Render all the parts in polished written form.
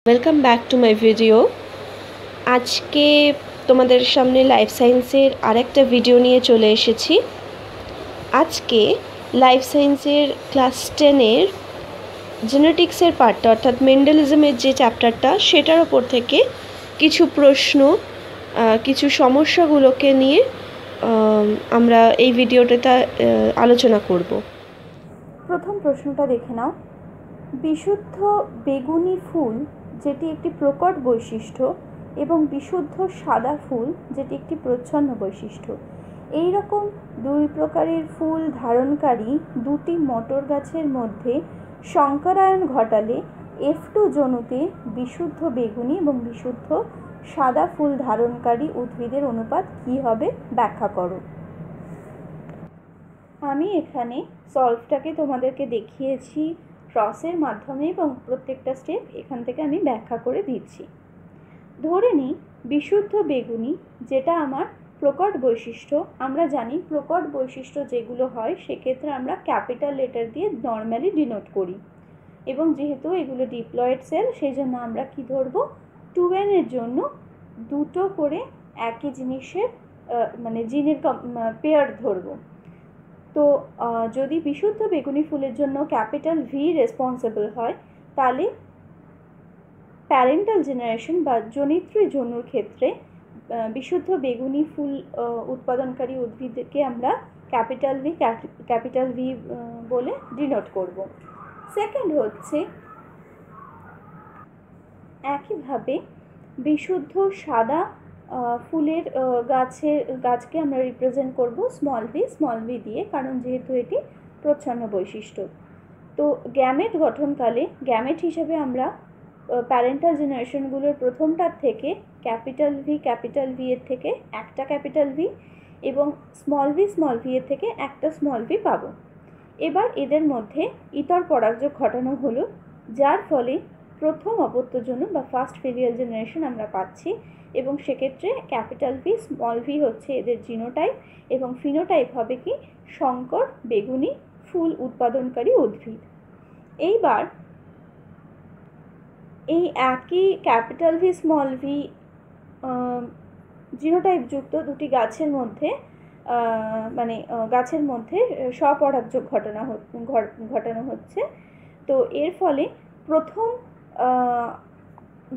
Welcome back to my video. আজকে তোমাদের সামনে লাইফ সায়েন্সের আরেকটা ভিডিও নিয়ে চলে এসেছি। আজকে লাইফ সায়েন্সের ক্লাস 10-এর জেনেটিক্সের পার্টটা অর্থাৎ মেন্ডেলিজমের যে চ্যাপ্টারটা সেটার ওপর থেকে কিছু প্রশ্ন কিছু সমস্যাগুলোকে নিয়ে আমরা এই ভিডিওটাতে আলোচনা করব। প্রথম প্রশ্নটা দেখে নাও। বিশুদ্ধ বেগুনি ফুল যেটি একটি প্রকট বৈশিষ্ট্য এবং বিশুদ্ধ সাদা ফুল যেটি একটি প্রচ্ছন্ন বৈশিষ্ট্য, এই রকম দুই প্রকারের ফুল ধারণকারী দুটি মটর গাছের মধ্যে সংকরায়ন ঘটালে F2 জনুতে বিশুদ্ধ বেগুনি এবং বিশুদ্ধ সাদা ফুল ধারণকারী উদ্ভিদের অনুপাত কী হবে ব্যাখ্যা করো। আমি এখানে সলভটাকে তোমাদেরকে দেখিয়েছি ক্রসের মাধ্যমে এবং প্রত্যেকটা স্টেপ এখান থেকে আমি ব্যাখ্যা করে দিচ্ছি। ধরে নিই বিশুদ্ধ বেগুনি যেটা আমার প্রকট বৈশিষ্ট্য। আমরা জানি প্রকট বৈশিষ্ট্য যেগুলো হয় সেক্ষেত্রে আমরা ক্যাপিটাল লেটার দিয়ে নর্মালি ডিনোট করি, এবং যেহেতু এগুলো ডিপ্লয়েড সেল সেই জন্য আমরা কি ধরবো, 2n এর জন্য দুটো করে একই জিনিসের মানে জিনের পেয়ার ধরবো। তো যদি বিশুদ্ধ বেগুনি ফুলের জন্য ক্যাপিটাল ভি রেসপন্সিবল হয় তাহলে প্যারেন্টাল জেনারেশন বা জনিত্রী জন্মর ক্ষেত্রে বিশুদ্ধ বেগুনি ফুল উৎপাদনকারী উদ্ভিদকে আমরা ক্যাপিটাল ভি বলে ডিনোট করব। সেকেন্ড হচ্ছে একইভাবে বিশুদ্ধ সাদা ফুলের গাছকে আমরা রিপ্রেজেন্ট করব স্মল ভি দিয়ে, কারণ যেহেতু এটি প্রচ্ছন্ন বৈশিষ্ট্য। তো গ্যামেট গঠনকালে গ্যামেট হিসেবে আমরা প্যারেন্টাল জেনারেশনগুলোর প্রথমটার থেকে ক্যাপিটাল ভি এর থেকে একটা ক্যাপিটাল ভি এবং স্মল ভি এর থেকে একটা স্মল ভি পাবো। এবার এদের মধ্যে ইতর পরাগযোগ ঘটানো হলো, যার ফলে প্রথম অপত্যজনক বা ফার্স্ট ফিলিয়াল জেনারেশন আমরা পাচ্ছি, এবং সেক্ষেত্রে ক্যাপিটাল ভি স্মল ভি হচ্ছে এদের জিনোটাইপ এবং ফিনোটাইপ হবে কি সংকর বেগুনি ফুল উৎপাদনকারী উদ্ভিদ। এইবার এই একই capital V small V genotype যুক্ত দুটি গাছের মধ্যে গাছের মধ্যে স্বপরাগযোগ ঘটানো হচ্ছে। তো এর ফলে প্রথম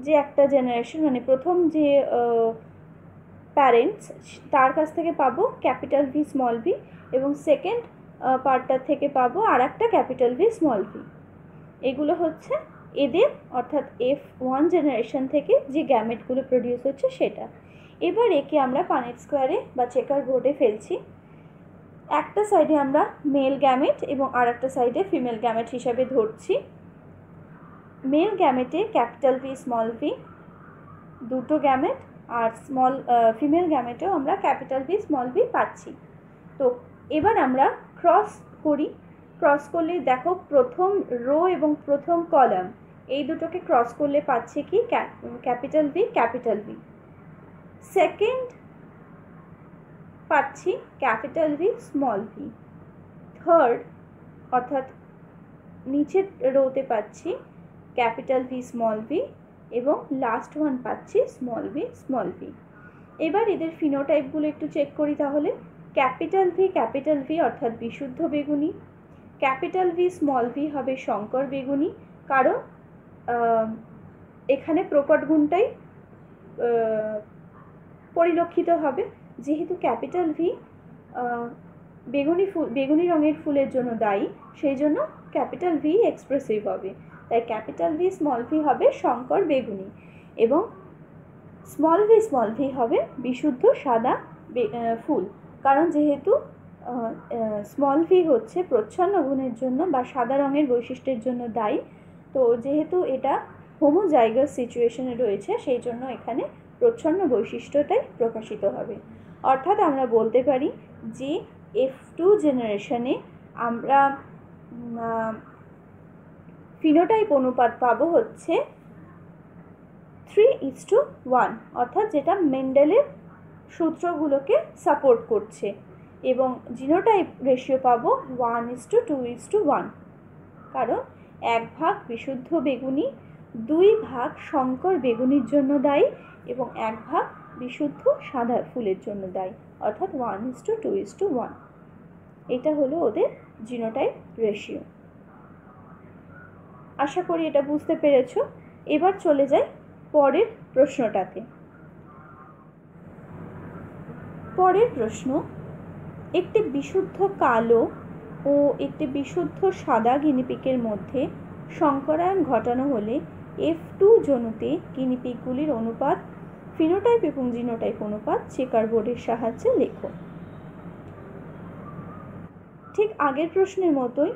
যে একটা জেনারেশন মানে প্রথম যে প্যারেন্টস তার কাছ থেকে পাবো ক্যাপিটাল ভি স্মল ভি, এবং সেকেন্ড পার্টটার থেকে পাবো আর একটা ক্যাপিটাল ভি স্মল ভি। এগুলো হচ্ছে এদের অর্থাৎ F1 জেনারেশন থেকে যে গ্যামেটগুলো প্রডিউস হচ্ছে সেটা। এবার একে আমরা পানেট স্কোয়ারে বা চেকার বোর্ডে ফেলছি। একটা সাইডে আমরা মেল গ্যামেট এবং আর একটা সাইডে ফিমেল গ্যামেট হিসাবে ধরছি। মেল গ্যামেটে ক্যাপিটাল ভি স্মল ভি দুটো গ্যামেট, আর ফিমেল গ্যামেটেও আমরা ক্যাপিটাল ভি স্মল ভি পাচ্ছি। তো এবার আমরা ক্রস করি। ক্রস করলে দেখো প্রথম রো এবং প্রথম কলাম এই দুটোকে ক্রস করলে পাচ্ছি কি ক্যাপিটাল ভি। সেকেন্ড পাচ্ছি capital V small V. Third অর্থাৎ নিচের রোতে পাচ্ছি ক্যাপিটাল ভি স্মল ভি এবং লাস্ট ওয়ান পাচ্ছি স্মল ভি। এবার এদের ফিনোটাইপগুলো একটু চেক করি তাহলে। ক্যাপিটাল ভি অর্থাৎ বিশুদ্ধ বেগুনি, ক্যাপিটাল ভি স্মল ভি হবে সংকর বেগুনি, কারণ এখানে প্রকট গুণটাই পরিলক্ষিত হবে। যেহেতু ক্যাপিটাল ভি বেগুনি রঙের ফুলের জন্য দায়ী, সেই জন্য ক্যাপিটাল ভি এক্সপ্রেসিভ হবে, তাই ক্যাপিটাল ভি স্মল ভি হবে সংকর বেগুনি এবং স্মল ভি হবে বিশুদ্ধ সাদা ফুল, কারণ যেহেতু স্মল ভি হচ্ছে প্রচ্ছন্ন গুণের জন্য বা সাদা রঙের বৈশিষ্ট্যের জন্য দায়ী। তো যেহেতু এটা হোমোজাইগাস সিচুয়েশনে রয়েছে সেই জন্য এখানে প্রচ্ছন্ন বৈশিষ্ট্যটাই প্রকাশিত হবে। অর্থাৎ আমরা বলতে পারি যে F2 জেনারেশনে আমরা ফিনোটাইপ অনুপাত পাবো হচ্ছে 3:1, অর্থাৎ যেটা মেন্ডেলের সূত্রগুলোকে সাপোর্ট করছে, এবং জিনোটাইপ রেশিও পাবো 1:2:1, কারণ 1 ভাগ বিশুদ্ধ বেগুনি 2 ভাগ শঙ্কর বেগুনির জন্য দায়ী এবং 1 ভাগ বিশুদ্ধ সাদা ফুলের জন্য দায়ী, অর্থাৎ 1:2:1। এটা হলো ওদের জিনোটাইপ রেশিও। আশা করি এটা বুঝতে পেরেছো। এবার চলে যাই পরের প্রশ্নটাতে। পরের প্রশ্ন, একটি বিশুদ্ধ কালো ও একটি বিশুদ্ধ সাদা গিনিপিগের মধ্যে সংকরায়ন ঘটানো হলে F2 জনুতে গিনিপিগগুলির অনুপাত, ফিনোটাইপ এবং জিনোটাইপ অনুপাত চেকার বোর্ডের সাহায্যে লেখো। ঠিক আগের প্রশ্নের মতোই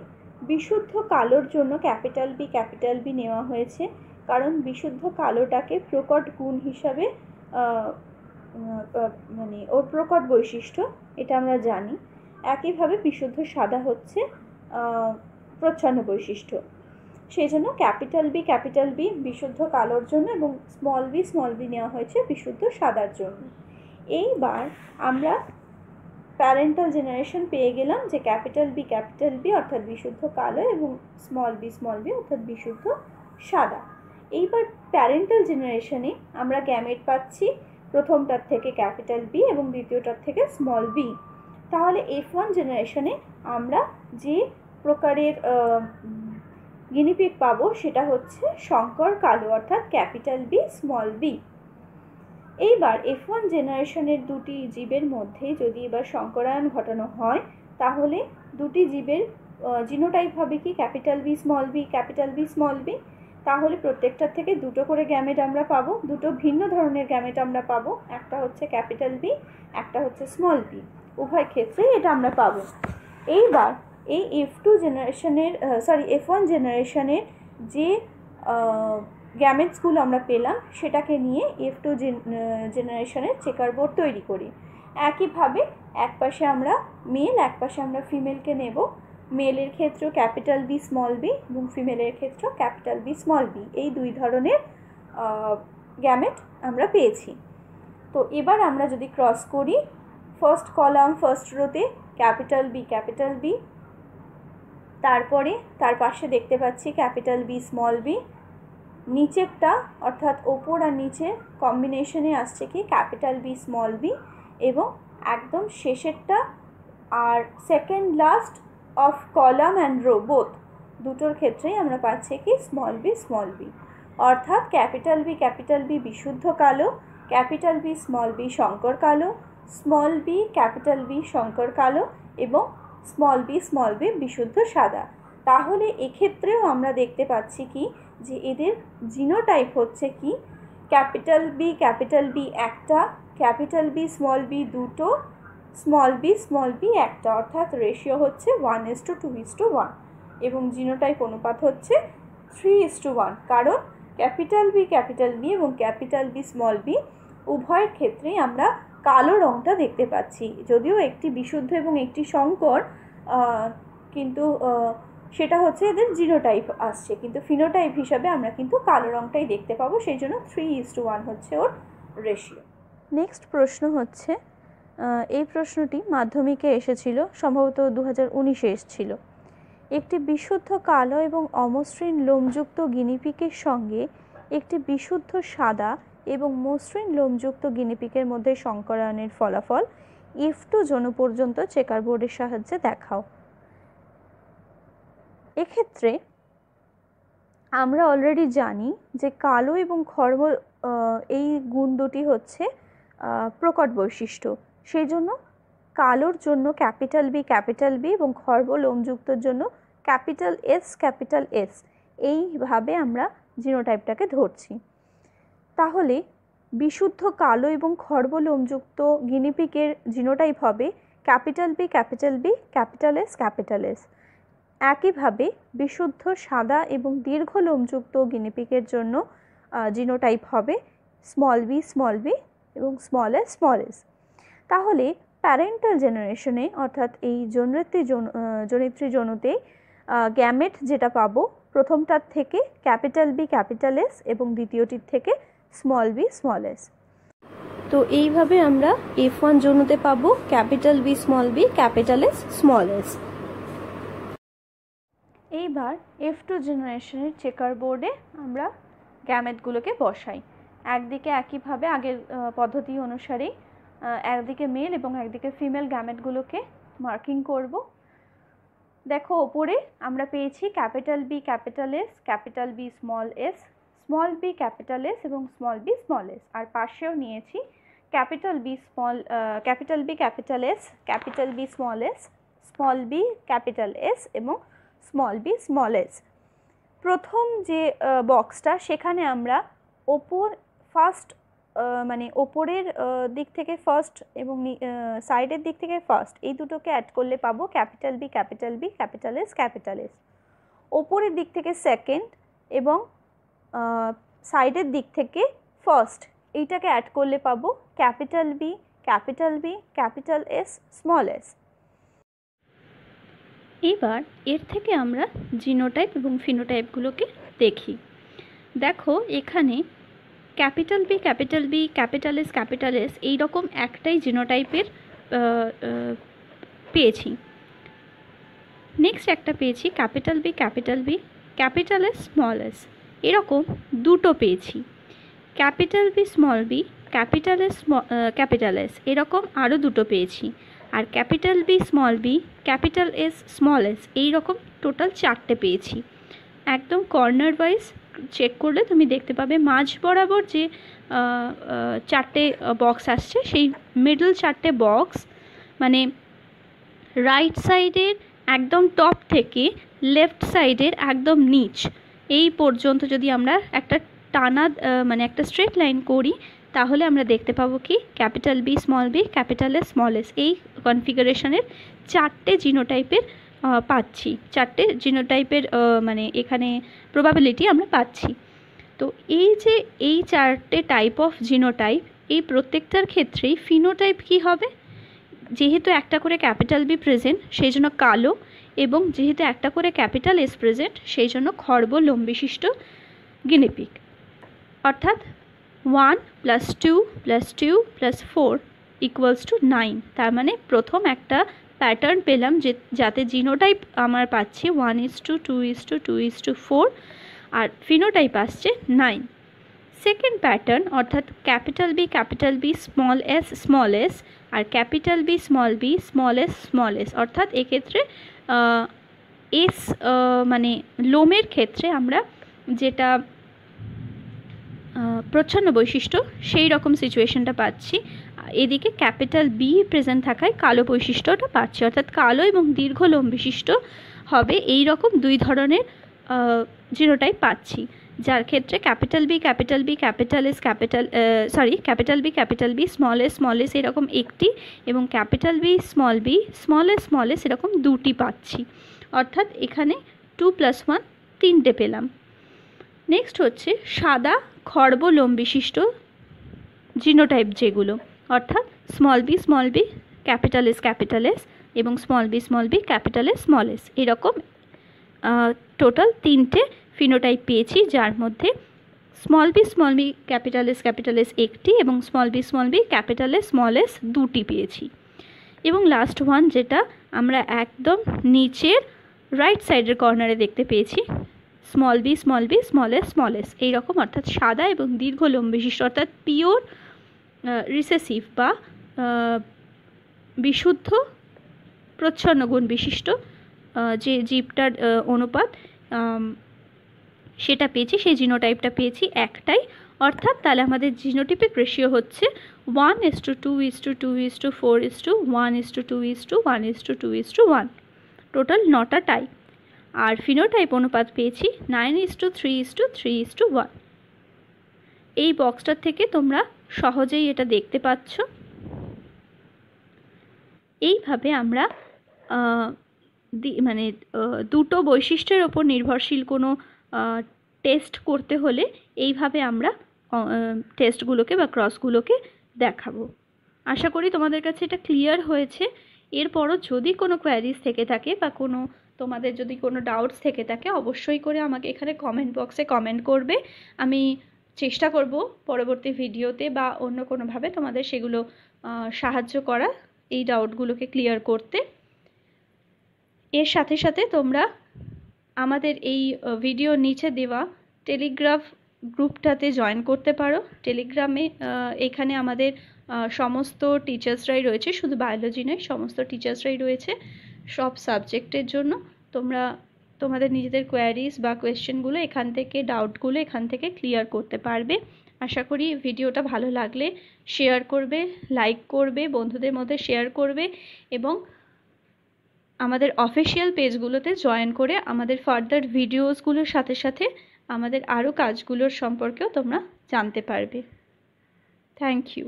বিশুদ্ধ কালোর জন্য ক্যাপিটাল বি নেওয়া হয়েছে, কারণ বিশুদ্ধ কালোটাকে প্রকট গুণ হিসাবে মানে ওর প্রকট বৈশিষ্ট্য, এটা আমরা জানি। একইভাবে বিশুদ্ধ সাদা হচ্ছে প্রচ্ছন্ন বৈশিষ্ট্য, সেই জন্য ক্যাপিটাল বি বিশুদ্ধ কালোর জন্য এবং স্মল বি নেওয়া হয়েছে বিশুদ্ধ সাদার জন্য। এইবার আমরা প্যারেন্টাল জেনারেশন পেয়ে গেলাম যে ক্যাপিটাল বি অর্থাৎ বিশুদ্ধ কালো এবং স্মল বি অর্থাৎ বিশুদ্ধ সাদা। এইবার প্যারেন্টাল জেনারেশনে আমরা গ্যামেট পাচ্ছি প্রথমটার থেকে ক্যাপিটাল বি এবং দ্বিতীয়টার থেকে স্মল বি। তাহলে F1 জেনারেশনে আমরা যে প্রকারের গিনিপিগ পাবো সেটা হচ্ছে শঙ্কর কালো অর্থাৎ ক্যাপিটাল বি স্মল বি। এইবার F1 জেনারেশনের দুটি জীবের মধ্যে যদি এবার সংকরায়ন ঘটানো হয় তাহলে দুটি জীবের জিনোটাইপ হবে কি ক্যাপিটাল বি স্মল বি। তাহলে প্রত্যেকটার থেকে দুটো করে গ্যামেট আমরা পাবো, দুটো ভিন্ন ধরনের গ্যামেট আমরা পাবো, একটা হচ্ছে ক্যাপিটাল বি, একটা হচ্ছে স্মল বি, উভয় ক্ষেত্রেই এটা আমরা পাবো। এইবার এই F1 জেনারেশনের যে গ্যামেটসগুলো আমরা পেলাম সেটাকে নিয়ে F2 জেনারেশনের চেকার বোর্ড তৈরি করি। একইভাবে এক পাশে আমরা মেল, এক পাশে আমরা ফিমেলকে নেব। মেলের ক্ষেত্রেও ক্যাপিটাল বি স্মল বি এবং ফিমেলের ক্ষেত্রেও ক্যাপিটাল বি স্মল বি, এই দুই ধরনের গ্যামেট আমরা পেয়েছি। তো এবার আমরা যদি ক্রস করি, ফার্স্ট কলাম ফার্স্ট রোতে ক্যাপিটাল বি, তারপরে তার পাশে দেখতে পাচ্ছি ক্যাপিটাল বি স্মল বি, নিচেরটা অর্থাৎ ওপর আর নিচের কম্বিনেশনে আসছে কি ক্যাপিটাল বি স্মল বি, এবং একদম শেষেরটা আর second last of column and row both দুটোর ক্ষেত্রেই আমরা পাচ্ছি কি স্মল বি, অর্থাৎ ক্যাপিটাল বি বিশুদ্ধ কালো, ক্যাপিটাল বি স্মল বি শঙ্কর কালো, স্মল বি ক্যাপিটাল বি শঙ্কর কালো এবং স্মল বি বিশুদ্ধ সাদা। তাহলে এক্ষেত্রেও আমরা দেখতে পাচ্ছি কি যে এদের জিনোটাইপ হচ্ছে কি ক্যাপিটাল বি একটা, ক্যাপিটাল বি স্মল বি দুটো, স্মল বি একটা, অর্থাৎ রেশিও হচ্ছে 1:2:1 এবং জিনোটাইপ অনুপাত হচ্ছে 3:1, কারণ ক্যাপিটাল বি এবং ক্যাপিটাল বি স্মল বি উভয়ের ক্ষেত্রেই আমরা কালো রঙটা দেখতে পাচ্ছি। যদিও একটি বিশুদ্ধ এবং একটি শঙ্কর, কিন্তু সেটা হচ্ছে এদের জিনোটাইপ আসছে, কিন্তু ফিনোটাইপ হিসাবে আমরা কিন্তু কালো রঙটাই দেখতে পাবো, সেই জন্য 3:1 হচ্ছে ওর রেশিও। নেক্সট প্রশ্ন হচ্ছে, এই প্রশ্নটি মাধ্যমিকে এসেছিল, সম্ভবত 2019-এ এসেছিল। একটি বিশুদ্ধ কালো এবং অমসৃণ লোমযুক্ত গিনিপিগের সঙ্গে একটি বিশুদ্ধ সাদা এবং মসৃণ লোমযুক্ত গিনিপিগের মধ্যে সংকরায়নের ফলাফল F2 জনু পর্যন্ত চেকার বোর্ডের সাহায্যে দেখাও। এক্ষেত্রে আমরা অলরেডি জানি যে কালো এবং খর্ব এই গুণ দুটি হচ্ছে প্রকট বৈশিষ্ট্য, সেই জন্য কালোর জন্য ক্যাপিটাল বি এবং খর্ব লোমযুক্তর জন্য ক্যাপিটাল এস, এইভাবে আমরা জিনোটাইপটাকে ধরছি। তাহলে বিশুদ্ধ কালো এবং খর্ব লোমযুক্ত গিনিপিগের জিনোটাইপ হবে ক্যাপিটাল এস। একইভাবে বিশুদ্ধ সাদা এবং দীর্ঘ লোমযুক্ত গিনিপিগের জন্য জিনোটাইপ হবে স্মল বি এবং স্মল এস। তাহলে প্যারেন্টাল জেনারেশনে অর্থাৎ এই জনিত্রী জনুতে গ্যামেট যেটা পাবো প্রথমটার থেকে ক্যাপিটাল এস এবং দ্বিতীয়টির থেকে স্মল এস। তো এইভাবে আমরা F1 জনুতে পাবো capital B capital S small s. এইবার F2 জেনারেশনের চেকার বোর্ডে আমরা গ্যামেটগুলোকে বসাই। একদিকে একইভাবে আগের পদ্ধতি অনুসারেই একদিকে মেল এবং একদিকে ফিমেল গ্যামেটগুলোকে মার্কিং করব। দেখো ওপরে আমরা পেয়েছি capital B capital S, capital B small s, small B capital S এবং স্মল বি স্মল এস। আর পাশেও নিয়েছি capital B capital S, capital B small s, small B capital S এবং স্মল বি স্মল এস। প্রথম যে বক্সটা সেখানে আমরা ফার্স্ট মানে ওপরের দিক থেকে ফার্স্ট এবং সাইডের দিক থেকে ফার্স্ট এই দুটোকে অ্যাড করলে পাবো capital B capital B capital S capital S. ওপরের দিক থেকে সেকেন্ড এবং সাইডের দিক থেকে ফার্স্ট এইটাকে অ্যাড করলে পাবো capital B capital S small s. এবার এর থেকে আমরা জিনোটাইপ এবং ফিনোটাইপগুলোকে দেখি। দেখো এখানে ক্যাপিটাল বি ক্যাপিটাল এস এই রকম একটাই জিনোটাইপের পেয়েছি। নেক্সট একটা পেয়েছি capital B capital S small S, এরকম দুটো পেয়েছি। Capital B small B capital S এরকম আরও দুটো পেয়েছি। আর capital B capital S small S এইরকম টোটাল 4টে পেয়েছি। একদম কর্নার ওয়াইজ চেক করলে তুমি দেখতে পাবে মাঝ বরাবর যে 4টে বক্স আসছে সেই মিডল 4টে বক্স মানে রাইট সাইডের একদম টপ থেকে লেফট সাইডের একদম নিচ এই পর্যন্ত যদি আমরা একটা টানা মানে একটা স্ট্রেট লাইন করি তাহলে আমরা দেখতে পাবো কি capital B capital S small s এই কনফিগারেশনের 4টে জিনোটাইপের পাচ্ছি। 4টে জিনোটাইপের মানে এখানে প্রবাবিলিটি আমরা পাচ্ছি। তো এই যে এই 4টে টাইপ অফ জিনোটাইপ এই প্রত্যেকটার ক্ষেত্রেই ফিনোটাইপ কি হবে, যেহেতু একটা করে ক্যাপিটাল বি প্রেজেন্ট সেই জন্য কালো, এবং যেহেতু একটা করে ক্যাপিটাল এস প্রেজেন্ট সেই জন্য খর্ব লোম বিশিষ্ট গিনিপিগ। অর্থাৎ 1 + 2 + 2 + 4 = 9। তার মানে প্রথম একটা প্যাটার্ন পেলাম যাতে জিনোটাইপ আমার পাচ্ছি 1:2:2:4 আর ফিনোটাইপ আসছে 9। সেকেন্ড প্যাটার্ন অর্থাৎ ক্যাপিটাল বি স্মল এস আর ক্যাপিটাল বি স্মল এস অর্থাৎ এক্ষেত্রে এস মানে লোমের ক্ষেত্রে আমরা যেটা প্রচ্ছন্ন বৈশিষ্ট্য সেই রকম সিচুয়েশনটা পাচ্ছি। এদিকে ক্যাপিটাল বি প্রেজেন্ট থাকায় কালো বৈশিষ্ট্যটা পাচ্ছি, অর্থাৎ কালো এবং দীর্ঘ লোম বিশিষ্ট হবে এই রকম দুই ধরনের জিনোটাইপ পাচ্ছি, যার ক্ষেত্রে capital B capital B small S এরকম একটি এবং ক্যাপিটাল বি স্মল এস এরকম দুটি পাচ্ছি। অর্থাৎ এখানে 2 + 1 3টে পেলাম। নেক্সট হচ্ছে সাদা খর্ব লোম বিশিষ্ট জিনোটাইপ যেগুলো, অর্থাৎ স্মল বি ক্যাপিটাল এস এবং small B capital S small S এরকম টোটাল 3টে ফিনোটাইপ পেয়েছি, যার মধ্যে স্মল বি ক্যাপিটাল এস একটি এবং small B capital S small s দুটি পেয়েছি। এবং লাস্ট ওয়ান যেটা আমরা একদম নিচের রাইট সাইডের কর্নারে দেখতে পেয়েছি স্মল বি স্মল এস এইরকম, অর্থাৎ সাদা এবং দীর্ঘ লোম বিশিষ্ট অর্থাৎ পিওর রিসেসিভ বা বিশুদ্ধ প্রচ্ছন্ন গুণ বিশিষ্ট যে জীবটার অনুপাত সেটা পেয়েছি, সেই জিনোটাইপটা পেয়েছি একটাই। অর্থাৎ তাহলে আমাদের জিনোটিপিক রেশিও হচ্ছে 1:2:4:1:2:1:1 টোটাল 9টা টাইপ। আর ফিনোটাইপ অনুপাত পেয়েছি 9:3:3:1। এই বক্সটার থেকে তোমরা সহজেই এটা দেখতে পাচ্ছ। এইভাবে আমরা মানে দুটো বৈশিষ্ট্যের ওপর নির্ভরশীল কোনো টেস্ট করতে হলে এইভাবে আমরা টেস্টগুলোকে বা ক্রসগুলোকে দেখাবো। আশা করি তোমাদের কাছে এটা ক্লিয়ার হয়েছে। এরপরও যদি কোনো কোয়ারিজ থেকে থাকে বা তোমাদের যদি কোনো ডাউটস থেকে থাকে অবশ্যই করে আমাকে এখানে কমেন্ট বক্সে কমেন্ট করবে। আমি চেষ্টা করব পরবর্তী ভিডিওতে বা অন্য কোনোভাবে তোমাদের সেগুলো সাহায্য করা, এই ডাউটগুলোকে ক্লিয়ার করতে। এর সাথে সাথে তোমরা আমাদের এই ভিডিওর নিচে দেওয়া টেলিগ্রাফ গ্রুপটাতে জয়েন করতে পারো টেলিগ্রামে। এখানে আমাদের সমস্ত টিচার্সরাই রয়েছে, শুধু বায়োলজি নয়, সমস্ত টিচার্সরাই রয়েছে সব সাবজেক্টের জন্য। তোমরা তোমাদের নিজেদের কোয়ারিজ বা কোয়েশ্চেনগুলো এখান থেকে, ডাউটগুলো এখান থেকে ক্লিয়ার করতে পারবে। আশা করি ভিডিওটা ভালো লাগলে শেয়ার করবে, লাইক করবে, বন্ধুদের মধ্যে শেয়ার করবে এবং আমাদের অফিসিয়াল পেজগুলোতে জয়েন করে আমাদের ফার্দার ভিডিওসগুলোর সাথে সাথে আমাদের আরও কাজগুলোর সম্পর্কেও তোমরা জানতে পারবে। Thank you.